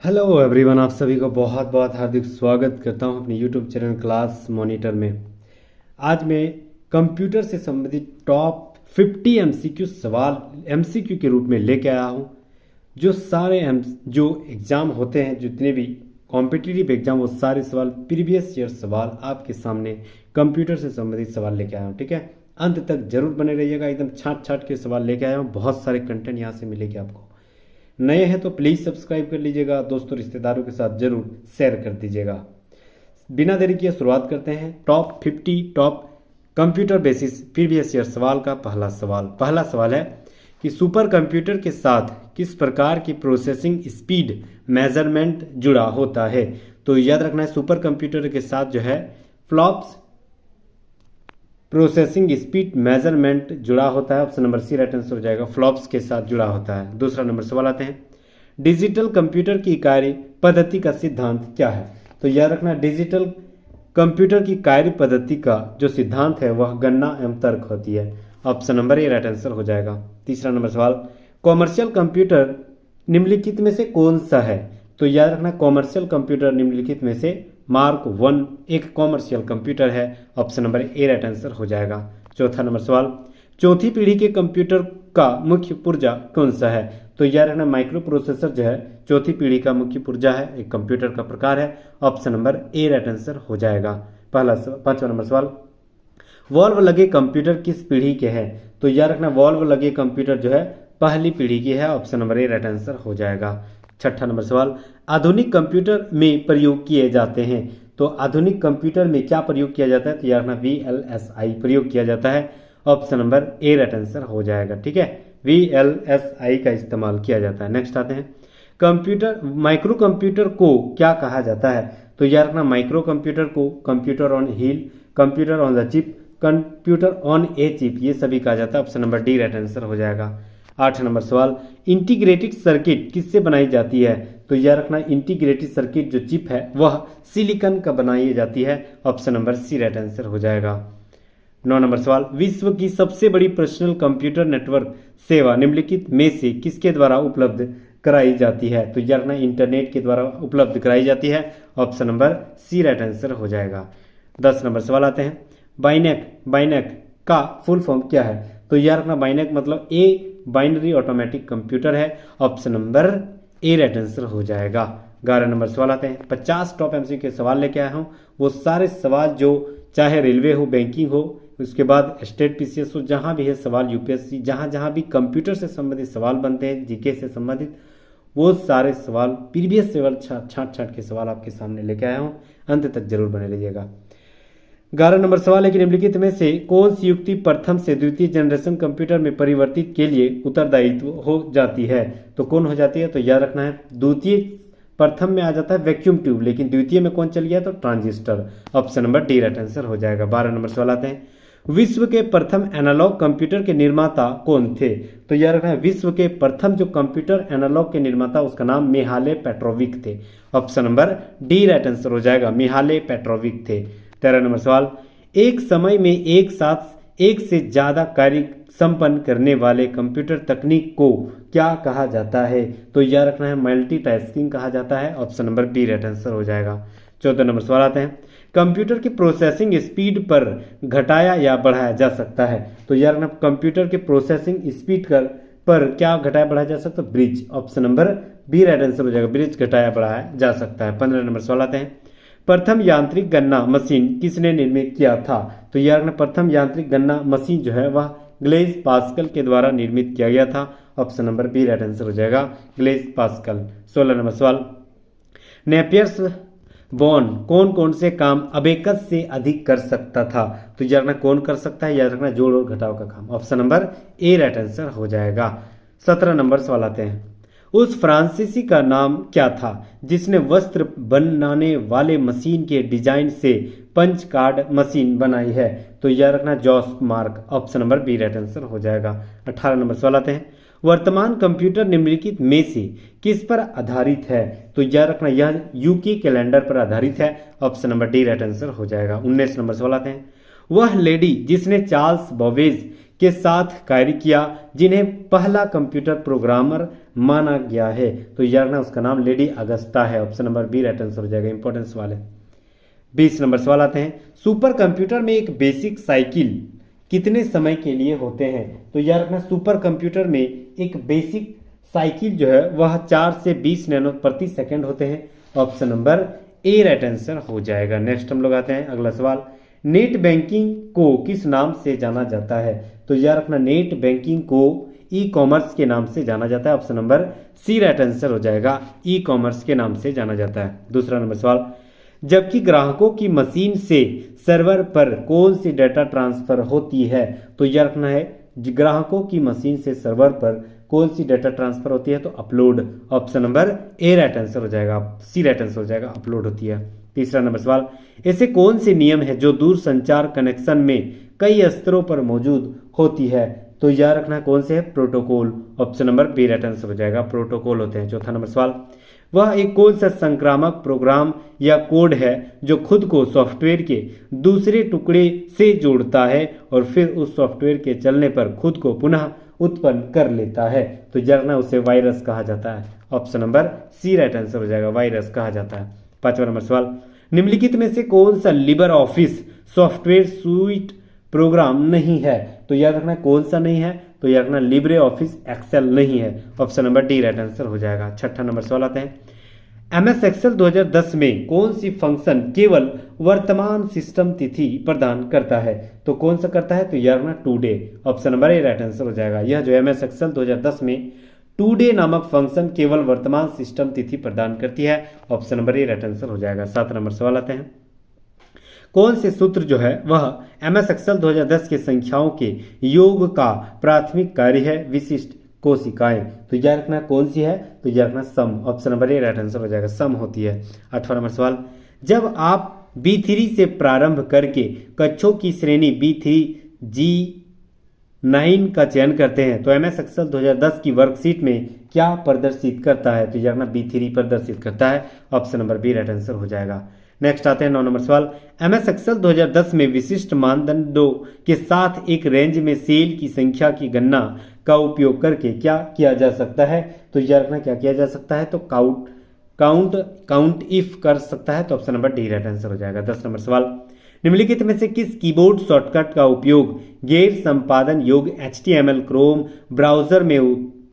Hello everyone, आप सभी को बहुत बहुत हार्दिक स्वागत करता हूं अपने यूट्यूब चैनल क्लास मॉनिटर में। आज मैं कंप्यूटर से संबंधित टॉप 50 एमसीक्यू सवाल एमसीक्यू के रूप में लेके आया हूं। जो सारे जो एग्ज़ाम होते हैं, जितने भी कॉम्पिटिटिव एग्जाम, वो सारे सवाल प्रीवियस ईयर सवाल आपके सामने कंप्यूटर से संबंधित सवाल लेके आया हूँ। ठीक है, अंत तक जरूर बने रहिएगा। एकदम छाट छाट के सवाल लेके आया हूँ। बहुत सारे कंटेंट यहाँ से मिलेंगे आपको। नए हैं तो प्लीज़ सब्सक्राइब कर लीजिएगा, दोस्तों रिश्तेदारों के साथ जरूर शेयर कर दीजिएगा। बिना देरी किए शुरुआत करते हैं top 50 top computer basis previous year सवाल का। पहला सवाल है कि सुपर कंप्यूटर के साथ किस प्रकार की प्रोसेसिंग स्पीड मेजरमेंट जुड़ा होता है। तो याद रखना है, सुपर कंप्यूटर के साथ जो है फ्लॉप्स प्रोसेसिंग स्पीड मेजरमेंट जुड़ा होता है। Option number C right answer हो जाएगा, फ्लॉप्स के साथ जुड़ा होता है। दूसरा नंबर सवाल आते हैं, डिजिटल कंप्यूटर की कार्य पद्धति का सिद्धांत क्या है। तो याद रखना, डिजिटल कंप्यूटर की कार्य पद्धति का जो सिद्धांत है वह गणना एवं तर्क होती है। Option number A right answer हो जाएगा। तीसरा नंबर सवाल, कॉमर्शियल कंप्यूटर निम्नलिखित में से कौन सा है। तो याद रखना, कॉमर्शियल कंप्यूटर निम्नलिखित में से मार्क 1 एक कॉमर्शियल कंप्यूटर है। Option number A right answer हो जाएगा। चौथा नंबर सवाल, चौथी पीढ़ी के कंप्यूटर का मुख्य पुर्जा कौन सा है। तो याद रखना, माइक्रो प्रोसेसर जो है चौथी पीढ़ी का मुख्य पुर्जा है, एक कंप्यूटर का प्रकार है। Option number A right answer हो जाएगा। पांचवा नंबर सवाल, वॉल्व लगे कंप्यूटर किस पीढ़ी के हैं। तो याद रखना, वॉल्व लगे कंप्यूटर जो है पहली पीढ़ी की है। Option number A right answer हो जाएगा। छठा नंबर सवाल, आधुनिक कंप्यूटर में प्रयोग किए जाते हैं। तो आधुनिक कंप्यूटर में क्या प्रयोग किया जाता है। तो याद रखना, VLSI प्रयोग किया जाता है। Option number A right answer हो जाएगा। ठीक है, VLSI का इस्तेमाल किया जाता है। नेक्स्ट आते हैं, कंप्यूटर माइक्रो कंप्यूटर को क्या कहा जाता है। तो याद रखना, माइक्रो कंप्यूटर को computer on wheel, computer on the chip, computer on a chip, ये सभी कहा जाता है। Option number D right answer हो जाएगा। 8 नंबर सवाल, इंटीग्रेटेड सर्किट किससे बनाई जाती है। तो याद रखना, इंटीग्रेटेड सर्किट जो चिप है वह सिलिकॉन का बनाई जाती है। Option number C right answer हो जाएगा। 9 नंबर सवाल, विश्व की सबसे बड़ी पर्सनल कंप्यूटर नेटवर्क सेवा निम्नलिखित में से किसके द्वारा उपलब्ध कराई जाती है। तो याद रखना, इंटरनेट के द्वारा उपलब्ध कराई जाती है। Option number C right answer हो जाएगा। 10 नंबर सवाल आते हैं, बाइनैक का फुल फॉर्म क्या है। तो याद रखना, बाइनैक मतलब ए बाइनरी ऑटोमेटिक कंप्यूटर है। Option number A right answer हो जाएगा। 11 नंबर सवाल आते हैं, 50 टॉप एमसीक्यू के सवाल लेके आया हूँ। वो सारे सवाल जो चाहे रेलवे हो, बैंकिंग हो, उसके बाद स्टेट PCS हो, जहाँ भी है सवाल UPSC, जहाँ जहाँ भी कंप्यूटर से संबंधित सवाल बनते हैं, जीके से संबंधित, वो सारे सवाल प्रीवियस सवाल छाट छाट के सवाल आपके सामने लेके आया हूँ। अंत तक जरूर बने रहिएगा। 11 नंबर सवाल है कि निम्नलिखित में से कौन सी युक्ति प्रथम से द्वितीय जनरेशन कंप्यूटर में परिवर्तित के लिए उत्तरदायित्व हो जाती है। तो कौन हो जाती है। तो याद रखना है, द्वितीय प्रथम में आ जाता है वैक्यूम ट्यूब, लेकिन द्वितीय में कौन चल गया तो transistor. Option number D right answer हो जाएगा। 12 नंबर सवाल आते हैं, विश्व के प्रथम एनालॉग कंप्यूटर के निर्माता कौन थे। तो याद रखना है, विश्व के प्रथम जो कंप्यूटर एनालॉग के निर्माता, उसका नाम मिहाले पेट्रोविक थे। Option number D right answer हो जाएगा, मिहाले पेट्रोविक थे। 13 नंबर सवाल, एक समय में एक साथ एक से ज्यादा कार्य संपन्न करने वाले कंप्यूटर तकनीक को क्या कहा जाता है। तो याद रखना है, मल्टीटास्किंग कहा जाता है। Option number B right answer हो जाएगा। 14 नंबर सवाल आते हैं, कंप्यूटर की प्रोसेसिंग स्पीड पर घटाया या बढ़ाया जा सकता है। तो याद रखना, कंप्यूटर के प्रोसेसिंग स्पीड पर क्या घटाया बढ़ाया जा सकता है, bridge. Option number B right answer हो जाएगा, ब्रिज घटाया बढ़ाया जा सकता है। 15 नंबर सवाल आते हैं, प्रथम यांत्रिक गणना मशीन किसने निर्मित किया था। तो याद रखना, प्रथम यांत्रिक गणना मशीन जो है वह ग्लेज पास्कल के द्वारा निर्मित किया गया था। Option number B right answer हो जाएगा, ग्लेज पास्कल। 16 नंबर सवाल, नेपियर्स बॉन्ड कौन कौन से काम अबेकस से अधिक कर सकता था। तो याद रखना, कौन कर सकता है, याद रखना जोड़ और घटाव का काम। Option number A right answer हो जाएगा। 17 नंबर सवाल आते हैं, उस फ्रांसीसी का नाम क्या था जिसने वस्त्र बनाने वाले मशीन के डिजाइन से पंच कार्ड मशीन बनाई है। तो याद रखना, जॉस मार्क। Option number B right answer हो जाएगा। 18 नंबर सवाल आते हैं, वर्तमान कंप्यूटर निम्नलिखित में से किस पर आधारित है। तो याद रखना, यह यूके कैलेंडर पर आधारित है। Option number D right answer हो जाएगा। 19 नंबर सवाल आते हैं, वह लेडी जिसने चार्ल्स बॉबेज के साथ कार्य किया जिन्हें पहला कंप्यूटर प्रोग्रामर माना गया है। तो याद रखना उसका नाम लेडी अगस्टा है। Option number B right answer हो जाएगा। इंपॉर्टेंस वाले 20 नंबर सवाल आते हैं। सुपर कंप्यूटर में एक बेसिक साइकिल कितने समय के लिए होते हैं? तो याद रखना सुपर कंप्यूटर में एक बेसिक साइकिल जो है वह 4 से 20 नैनो प्रति सेकंड होते हैं। Option number A right answer हो जाएगा। नेक्स्ट हम लोग आते हैं अगला सवाल। नेट बैंकिंग को किस नाम से जाना जाता है? तो याद रखना नेट बैंकिंग को ई कॉमर्स के नाम से जाना जाता है। Option number C right answer हो जाएगा। ई कॉमर्स के नाम से जाना जाता है। दूसरा नंबर सवाल। जबकि ग्राहकों की मशीन से सर्वर पर कौन सी डेटा ट्रांसफर होती है? तो यह रखना है ग्राहकों की मशीन से सर्वर पर कौन सी डेटा ट्रांसफर होती है? तो upload. Option number A right answer हो जाएगा। सी राइट आंसर हो जाएगा। अपलोड होती है। तीसरा नंबर सवाल। ऐसे कौन से नियम है जो दूर संचार कनेक्शन में कई स्तरों पर मौजूद होती है? तो यह रखना कौन से है? Protocol. Option number B right answer हो जाएगा। प्रोटोकॉल होते हैं। चौथा नंबर सवाल। वह एक कौन सा संक्रामक प्रोग्राम या कोड है जो खुद को सॉफ्टवेयर के दूसरे टुकड़े से जोड़ता है और फिर उस सॉफ्टवेयर के चलने पर खुद को पुनः उत्पन्न कर लेता है? तो जानना उसे वायरस कहा जाता है। Option number C right answer हो जाएगा। वायरस कहा जाता है। पांचवा नंबर सवाल। निम्नलिखित में से कौन सा LibreOffice software suite program नहीं है? तो याद रखना कौन सा नहीं है? तो याद रखना लिब्रे ऑफिस एक्सेल नहीं है। Option number D right answer हो जाएगा। छठा नंबर सवाल आते हैं। एमएस एक्सेल 2010 में कौन सी फंक्शन केवल वर्तमान सिस्टम तिथि प्रदान करता है? तो कौन सा करता है? तो याद रखना today. Option number A right answer हो जाएगा। यह जो एमएस एक्सेल 2010 में टुडे नामक फंक्शन केवल वर्तमान सिस्टम तिथि प्रदान करती है। Option number A right answer हो जाएगा। 7 नंबर सवाल आते हैं। कौन से सूत्र जो है वह एमएस एक्सेल 2010 के संख्याओं के योग का प्राथमिक कार्य है? विशिष्ट कोशिकाएं। तो याद रखना कौन सी है? तो याद रखना sum. Option number A right answer हो जाएगा। सम होती है। 8वां नंबर सवाल। जब आप B3 से प्रारंभ करके कक्षों की श्रेणी B3G9 का चयन करते हैं तो एमएस एक्सेल 2010 की वर्कशीट में क्या प्रदर्शित करता है? तो याद रखना B3 प्रदर्शित करता है। Option number B right answer हो जाएगा। नेक्स्ट आते हैं 9 नंबर सवाल। एमएस एक्सेल 2010 में विशिष्ट मानदंडों के साथ एक रेंज में सेल की संख्या की गणना का उपयोग करके क्या किया जा सकता है? तो याद रखना क्या किया जा सकता है? तो काउंट इफ कर सकता है। तो option number D right answer हो जाएगा। 10 नंबर सवाल। निम्नलिखित में से किस कीबोर्ड शॉर्टकट का उपयोग गैर संपादन योग्य HTML क्रोम ब्राउजर में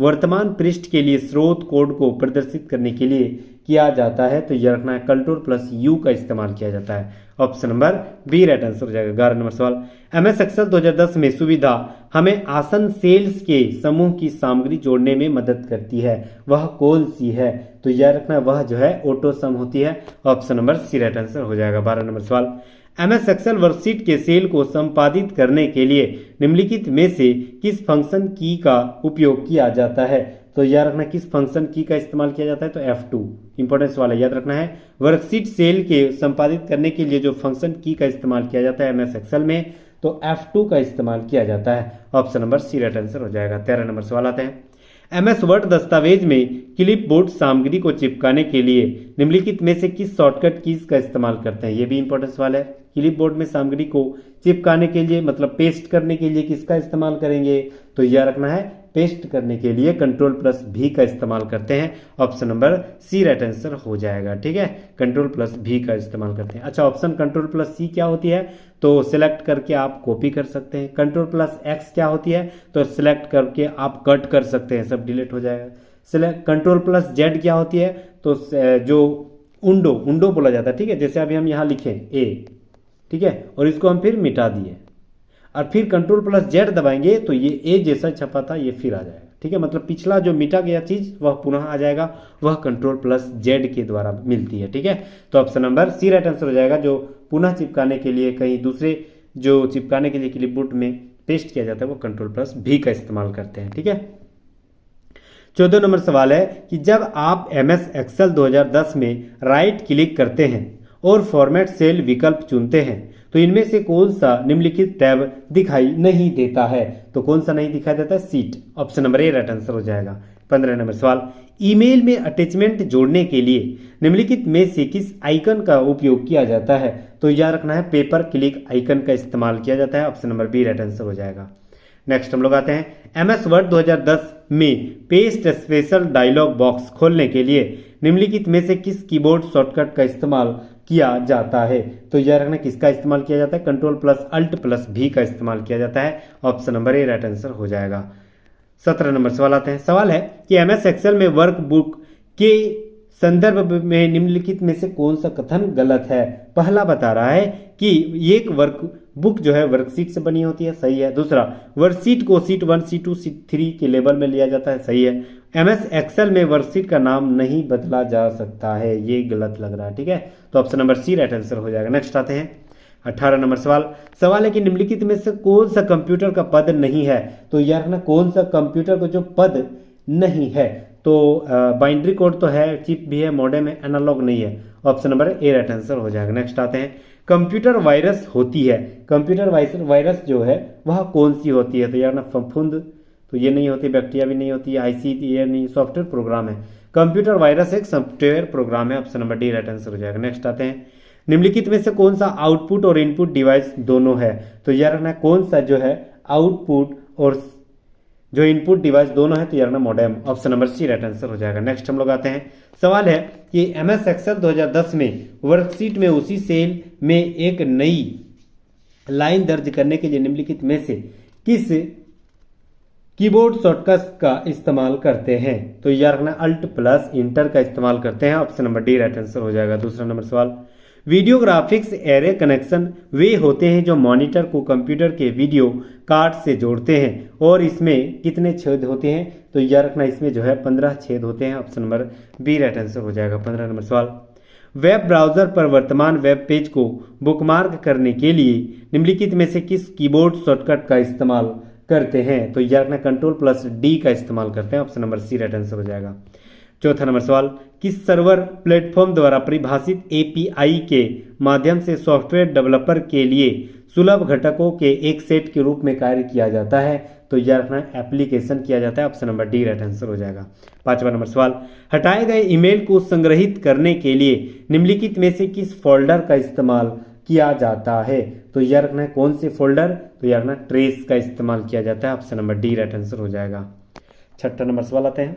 वर्तमान पृष्ठ के लिए स्रोत कोड को प्रदर्शित करने के लिए किया जाता है? तो यह रखना है Ctrl+U का इस्तेमाल किया जाता है। Option number B right answer हो जाएगा। 11 नंबर सवाल। एमएस एक्सेल 2010 में सुविधा हमें आसन सेल्स के समूह की सामग्री जोड़ने में मदद करती है, वह कौन सी है? तो यह रखना वह जो है ऑटो सम होती है। Option number C right answer हो जाएगा। 12 नंबर सवाल। एमएस एक्सेल वर्कशीट के सेल को संपादित करने के लिए निम्नलिखित में से किस फंक्शन की का उपयोग किया जाता है? तो याद रखना किस फंक्शन की का इस्तेमाल किया जाता है? तो F2। इंपॉर्टेंस वाला याद रखना है। वर्कशीट सेल के संपादित करने के लिए जो फंक्शन की का इस्तेमाल किया जाता है एमएस एक्सेल में तो F2 का इस्तेमाल किया जाता है। Option number C right answer हो जाएगा। 13 नंबर सवाल आते हैं। एमएस वर्ड दस्तावेज में क्लिपबोर्ड सामग्री को चिपकाने के लिए निम्नलिखित में से किस शॉर्टकट कीज का इस्तेमाल करते हैं? ये भी इंपॉर्टेंस वाला है। क्लिपबोर्ड में सामग्री को चिपकाने के लिए मतलब पेस्ट करने के लिए किसका इस्तेमाल करेंगे? तो यह रखना है पेस्ट करने के लिए Ctrl+V का इस्तेमाल करते हैं। Option number C right answer हो जाएगा। ठीक है, Ctrl+V का इस्तेमाल करते हैं। अच्छा, ऑप्शन Ctrl+C क्या होती है? तो सिलेक्ट करके आप कॉपी कर सकते हैं। Ctrl+X क्या होती है? तो सिलेक्ट करके आप कट कर सकते हैं, सब डिलीट हो जाएगा। Ctrl+Z क्या होती है? तो जो उंडो बोला जाता है। ठीक है, जैसे अभी हम यहाँ लिखें A, ठीक है, और इसको हम फिर मिटा दिए और फिर Ctrl+Z दबाएंगे तो ये A जैसा छपा था ये फिर आ जाएगा। ठीक है, मतलब पिछला जो मिटा गया चीज वह पुनः आ जाएगा, वह Ctrl+Z के द्वारा मिलती है। ठीक है, तो option number C right answer हो जाएगा। जो पुनः चिपकाने के लिए कहीं दूसरे जो चिपकाने के लिए क्लिपबोर्ड में पेस्ट किया जाता है वो Ctrl+V का इस्तेमाल करते हैं। ठीक है, 14 नंबर सवाल है कि जब आप एमएस एक्सेल 2010 में राइट क्लिक करते हैं और फॉर्मेट सेल विकल्प चुनते हैं तो इनमें से कौन सा निम्नलिखित टैब दिखाई नहीं देता है? तो कौन सा नहीं दिखाई देता है? Seat. Option number A right answer हो जाएगा। 15 नंबर सवाल। ईमेल में अटैचमेंट जोड़ने के लिए निम्नलिखित में से किस आइकन का उपयोग किया जाता है? तो याद रखना है पेपर क्लिक आइकन का इस्तेमाल किया जाता है। Option number B right answer हो जाएगा। नेक्स्ट हम लोग आते हैं MS वर्ड 2010 में पेस्ट स्पेशल डायलॉग बॉक्स खोलने के लिए निम्नलिखित में से किस कीबोर्ड शॉर्टकट का इस्तेमाल किया जाता है? तो यह रखना किसका इस्तेमाल किया जाता है? Ctrl+Alt+V का इस्तेमाल किया जाता है। Option number A right answer हो जाएगा। 17 नंबर सवाल आते हैं। सवाल है कि MS एक्सेल में वर्कबुक के संदर्भ में निम्नलिखित में से कौन सा कथन गलत है? पहला बता रहा है कि एक वर्कबुक जो है वर्कशीट से बनी होती है, सही है। दूसरा, वर्कशीट को शीट 1, शीट 2, शीट 3 के लेवल में लिया जाता है, सही है। MS एक्सेल में वर्कशीट का नाम नहीं बदला जा सकता है, ये गलत लग रहा है, ठीक है। तो option number C right answer हो जाएगा। नेक्स्ट आते हैं 18 नंबर सवाल है कि निम्नलिखित में से कौन सा कंप्यूटर का पद नहीं है? तो यार ना कौन सा कंप्यूटर को जो पद नहीं है? तो बाइनरी कोड तो है, चिप भी है, मॉडेम है, एनालॉग नहीं है। Option number A right answer हो जाएगा। नेक्स्ट आते हैं कंप्यूटर वायरस होती है, कंप्यूटर वायरस जो है वह कौन सी होती है? तो यार ना फफूंद तो ये नहीं होती, बैक्टीरिया भी नहीं होती, IC ये नहीं, सॉफ्टवेयर प्रोग्राम है। कंप्यूटर वायरस एक सॉफ्टवेयर प्रोग्राम है। Option number D right answer हो जाएगा। नेक्स्ट आते हैं निम्नलिखित में से कौन सा आउटपुट और इनपुट डिवाइस दोनों है? तो यार ना कौन सा जो है आउटपुट और जो इनपुट डिवाइस दोनों है? तो यार ना modem. Option number C right answer हो जाएगा। नेक्स्ट हम लोग आते हैं सवाल है कि MS एक्सेल 2010 में वर्कशीट में उसी सेल में एक नई लाइन दर्ज करने के लिए निम्नलिखित में से किस कीबोर्ड शॉर्टकट का इस्तेमाल करते हैं? तो यार रखना Alt+Enter का इस्तेमाल करते हैं। Option number D right answer हो जाएगा। दूसरा नंबर सवाल, वीडियो ग्राफिक्स एरे कनेक्शन वे होते हैं जो मॉनिटर को कंप्यूटर के वीडियो कार्ड से जोड़ते हैं और इसमें कितने छेद होते हैं? तो याद रखना इसमें जो है 15 छेद होते हैं। Option number B right answer हो जाएगा। 15 नंबर सवाल, वेब ब्राउजर पर वर्तमान वेब पेज को बुकमार्क करने के लिए निम्नलिखित में से किस कीबोर्ड शॉर्टकट का इस्तेमाल करते हैं? तो याद रखना Ctrl+D का इस्तेमाल करते हैं। Option number C right answer हो जाएगा। चौथा नंबर सवाल, किस सर्वर प्लेटफॉर्म द्वारा परिभाषित API के माध्यम से सॉफ्टवेयर डेवलपर के लिए सुलभ घटकों के एक सेट के रूप में कार्य किया जाता है? तो यह रखना एप्लीकेशन किया जाता है। Option number D right answer हो जाएगा। पांचवा नंबर सवाल, हटाए गए ईमेल को संग्रहित करने के लिए निम्नलिखित में से किस फोल्डर का इस्तेमाल किया जाता है? तो यह रखना है कौन से फोल्डर? तो यह रखना ट्रेस का इस्तेमाल किया जाता है। Option number D right answer हो जाएगा। छठा नंबर सवाल आते हैं,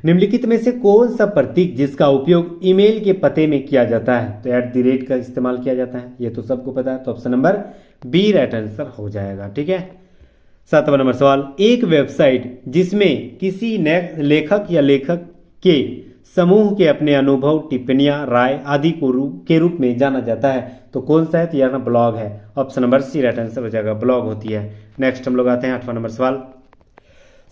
निम्नलिखित में से कौन सा प्रतीक जिसका उपयोग ईमेल के पते में किया जाता है? तो @ का इस्तेमाल किया जाता है, ये तो सबको पता है। तो option number B right answer हो जाएगा, ठीक है। सातवां नंबर सवाल, एक वेबसाइट जिसमें किसी लेखक या लेखक के समूह के अपने अनुभव, टिप्पणियां, राय आदि के रूप में जाना जाता है, तो कौन सा है? तो यार ब्लॉग है। Option number C right answer हो जाएगा, ब्लॉग होती है। नेक्स्ट हम लोग आते हैं 8वां नंबर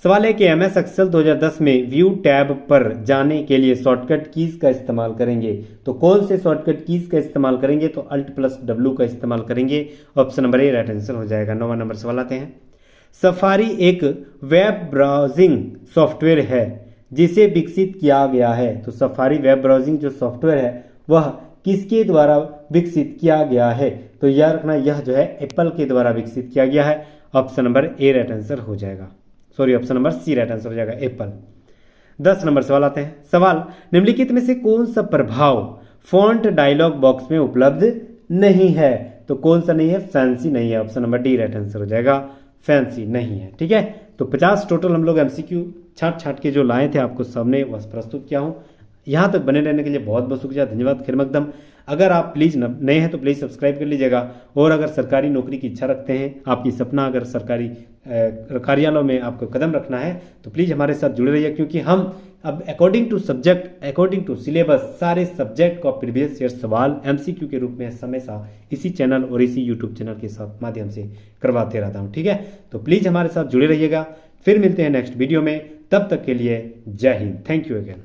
सवाल है कि MS एक्सेल 2010 में व्यू टैब पर जाने के लिए शॉर्टकट कीज का इस्तेमाल करेंगे, तो कौन से शॉर्टकट कीज का इस्तेमाल करेंगे? तो Alt+W का इस्तेमाल करेंगे। Option number A right answer हो जाएगा। 9वां नंबर सवाल आते हैं, सफारी एक वेब ब्राउजिंग सॉफ्टवेयर है जिसे विकसित किया गया है। तो सफारी वेब ब्राउजिंग जो सॉफ्टवेयर है वह किसके द्वारा विकसित किया गया है? तो याद रखना यह जो है एप्पल के द्वारा विकसित किया गया है। Option number A right answer हो जाएगा, option number C right answer हो जाएगा, एप्पल। 10 नंबर सवाल आते हैं, सवाल, निम्नलिखित में से कौन सा प्रभाव फॉन्ट डायलॉग बॉक्स में उपलब्ध नहीं है? तो कौन सा नहीं है? फैंसी नहीं है। Option number D right answer हो जाएगा, फैंसी नहीं है, ठीक है। तो 50 टोटल हम लोग MCQ छाट के जो लाए थे आपको सामने वह प्रस्तुत किया हूँ। यहाँ तक बने रहने के लिए बहुत बहुत शुक्रिया, धन्यवाद, खैर मकदम। अगर आप प्लीज़ नए हैं तो प्लीज़ सब्सक्राइब कर लीजिएगा, और अगर सरकारी नौकरी की इच्छा रखते हैं, आपकी सपना अगर सरकारी कार्यालयों में आपको कदम रखना है तो प्लीज़ हमारे साथ जुड़े रहिए, क्योंकि हम अब according to subject, according to syllabus सारे सब्जेक्ट का प्रीवियस ईयर सवाल MCQ के रूप में हमेशा इसी चैनल और इसी यूट्यूब चैनल के साथ माध्यम से करवाते रहता हूँ, ठीक है। तो प्लीज़ हमारे साथ जुड़े रहिएगा। फिर मिलते हैं नेक्स्ट वीडियो में, तब तक के लिए जय हिंद, थैंक यू अगेन।